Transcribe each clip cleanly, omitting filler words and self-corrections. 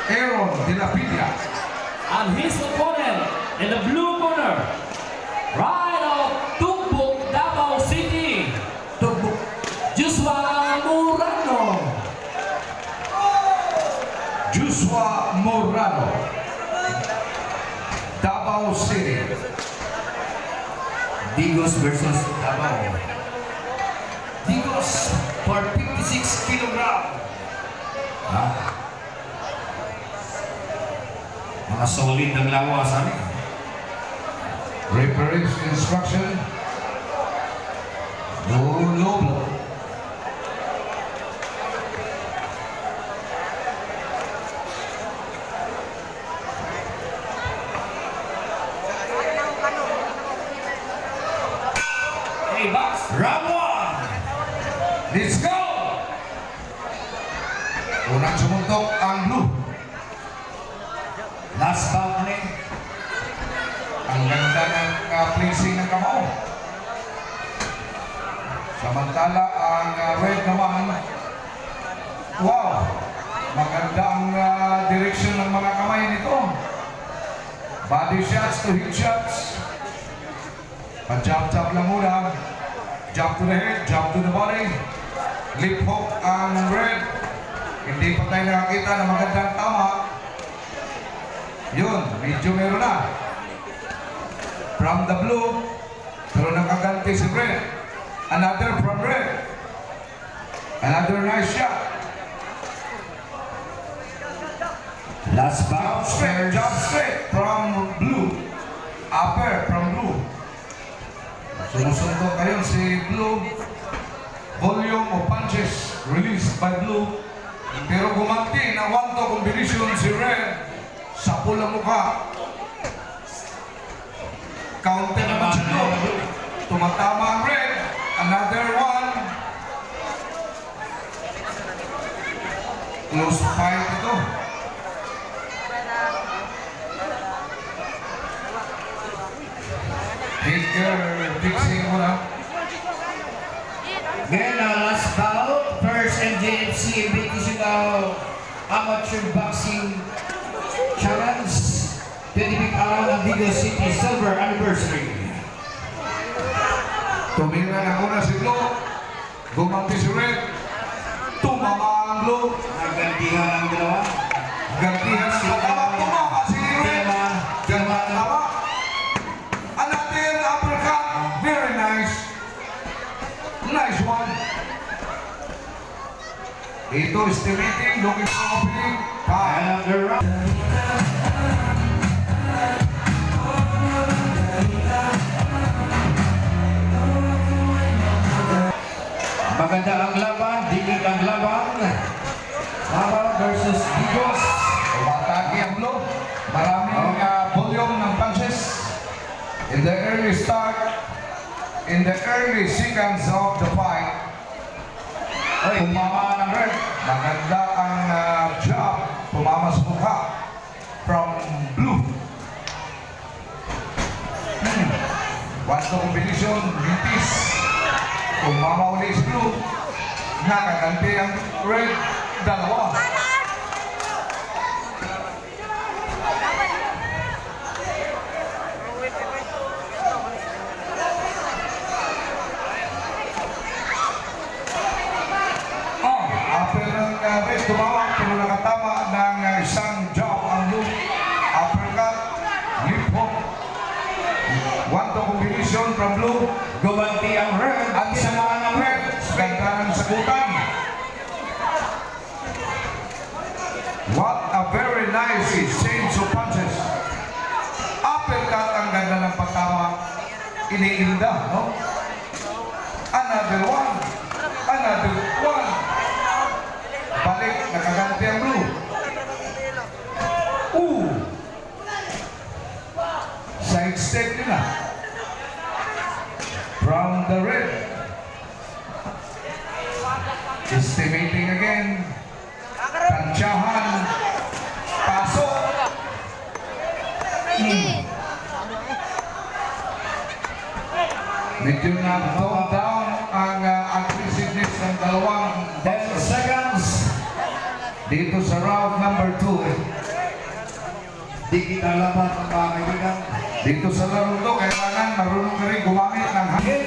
Aaron De La Villa. And his opponent in the blue corner, right of Tugbuk, Davao City, Tugbuk. Joshua Murano. Joshua Morano. Davao City. Digos versus Davao. Digos for 56 kilogram. Mga solid ng lawasan. Referee's instruction. No low blow. Hey, box. Round 1. Let's go! Unang sumuntok ang blue. Last bout ulit. Ang ganda ng placing ng kamao. Samantala ang red naman. Wow! Maganda ang direction ng mga kamay nito. Body shots to hip shots. Pa-jab-jab lang muna. Jab to the head, jab to the body. Lip hook ang red. Hindi pa tayo nakakita ng magandang tama. Yun, medyo meron na. From the blue, pero nakaganti si red. Another from red. Another nice shot. Last bout. Straight, jump straight from blue. Upper from blue. Sumusuntok ngayon si blue. Volume of punches released by blue. Pero gumanti na one-to combination si red. Sa pulang mukha. Counter naman si blue. Tumatama ang red. Another one. Close fight ito. Hager fixing muna. Ngayon na last bout. First MJFC British Amateur Boxing Challenge. 25 araw ng Digos City Silver Anniversary. Tumira na muna si blue. Gumanti si red. Tumama ang blue. Nagantihan ang dalawa. Gantihan si tama. Tumama si red. Gantihan tama. Another uppercut. Very nice. Nice one. Ito estimating. Looking for opening. Five. And the round. Maganda ang laban, dikit ang laban. Davao versus Digos. Umatake ang blue. Maraming volume ng punches. In the early start, in the early seconds of the fight, tumama ng red. Maganda ang jab. Tumama sa mukha from blue. One-to combination, litis. Tumama ulit si blue. Nakaganti ang red. Dalawa. After ng red, tumama. Pero nakatama ng isang jab ang blue. Uppercut. Lip hook. One-to combination from blue. Gumanti ang red. Ang samaan ng red. Ganda ng sagutan. What a very nice exchange of punches. Uppercut ang ganda ng pagtama. Iniinda, no? Another one. Another one. Balik, nakaganti ang blue. Ooh. Side step nila. From the red. Estimating again. Tansyahan. Pasok. Medyo na-tone down ang aggressiveness ng dalawang 10 seconds. dito sa round number 2. Dikit ang laban ng mga kaibigan. Dito sa laro to, kailangan marunong ka rin gumamit ng hangin.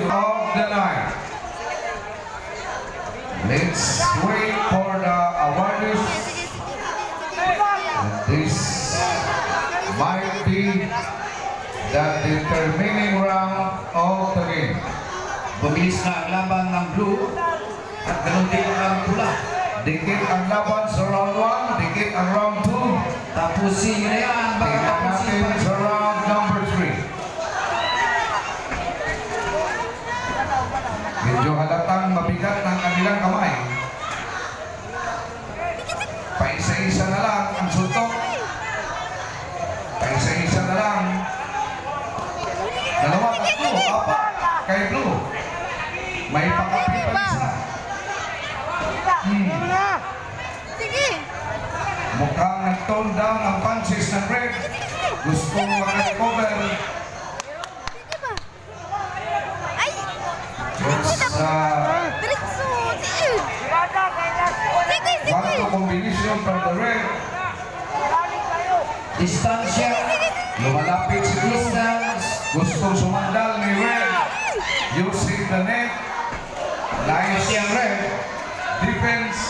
Of the night. Let's wait for the awards. This might be the determining round of the game. Bumilis na ang laban ng blue at ganun din ang pula. Dikit ang laban sa round 1, dikit ang round 2. Tapusin nyo na yan. Baka Tingnan tapusin natin sa round number 3. Medyo halatang mabigat ng kanilang kamay. Paisa-isa na lang ang suntok. Paisa-isa na lang. 2, 3, 4 kay Blue. May pakapit pa isa. Sige! Mukhang nag-tone down ang punches ng Red. Gusto makarecover. Sige ba? Ay! It's Diretso! Sige! Sige! one Sige! to combination from the Red. Distansya. Lumalapit si Blue. Distance. Gustong sumandal ni Red. Using the net. Nice Yung Red. defense.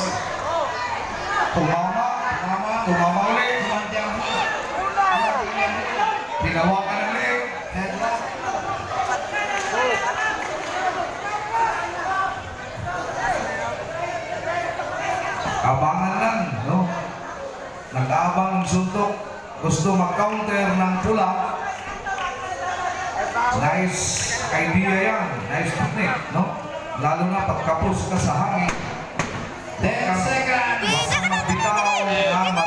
Tumama. Tama. Tumama ulit. Kumante ang Pinawakan ng leg. headlock. Abangan lang, no? Nag-aabang ng suntok. Gusto mag-counter ng pula. Nice idea yan. Nice technique, no? Lalo na pagkapos ka sa hangin. 10 seconds. Baka magbitaw ng